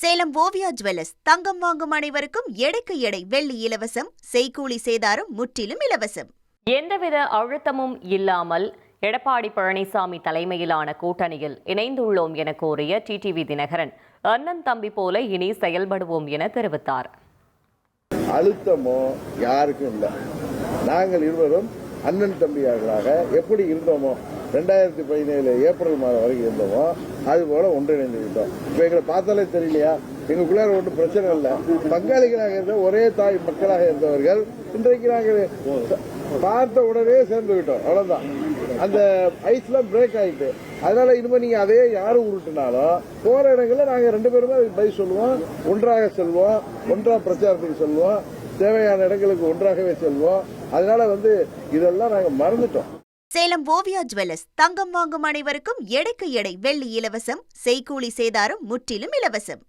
Salem Oviya jewellers தங்கம் வாங்கும் அனைவருக்கும் எடைக்கு எடை வெள்ளி இலவசம், செய்கூலி சேதாரம் முற்றிலும் இலவசம். எந்தவித அழுத்தமும் இல்லாமல் எடப்பாடி பழனிசாமி தலைமையிலான கூட்டணியில் இணைந்துள்ளோம் என கோரிய டிடிவி தினகரன் அண்ணன் தம்பி போல இனி செயல்படுவோம் என தெரிவித்தார். அழுத்தமோ யாருக்கும் இல்லை. நாங்கள் இருவரும் அண்ணன் தம்பியார்களாக எப்படி இருந்தோமோ 2017 ஏப்ரல் மாதம் வரைக்கும் இருந்தோமோ அது போல ஒன்றிணைந்து விட்டோம். இப்ப எங்களை பார்த்தாலே தெரியலையா, எங்களுக்குள்ளார ஒன்றும் பிரச்சனை இல்லை. பங்காளிகளாக இருந்த ஒரே தாய் மக்களாக இருந்தவர்கள் இன்றைக்கு நாங்கள் பார்த்த உடனே சேர்ந்து விட்டோம். அவ்வளவுதான். அந்த ஐஸ்லாம் பிரேக் ஆயிட்டு, அதனால இனிமே நீங்க அதே யாரும் உருட்டுனாலும் போற இடங்கள்ல நாங்க 2 பேருமே அதுக்கு பதில் சொல்லுவோம். ஒன்றாக செல்வோம், ஒன்றாக பிரச்சாரத்துக்கு செல்வோம், தேவையான இடங்களுக்கு ஒன்றாகவே செல்வோம். அதனால இதெல்லாம் நாங்க மறந்துட்டோம். சேலம் ஓவியா ஜுவல்லர்ஸ் தங்கம் வாங்கும் அனைவருக்கும் எடைக்கு எடை வெள்ளி இலவசம், செய்கூலி சேதாரம் முற்றிலும் இலவசம்.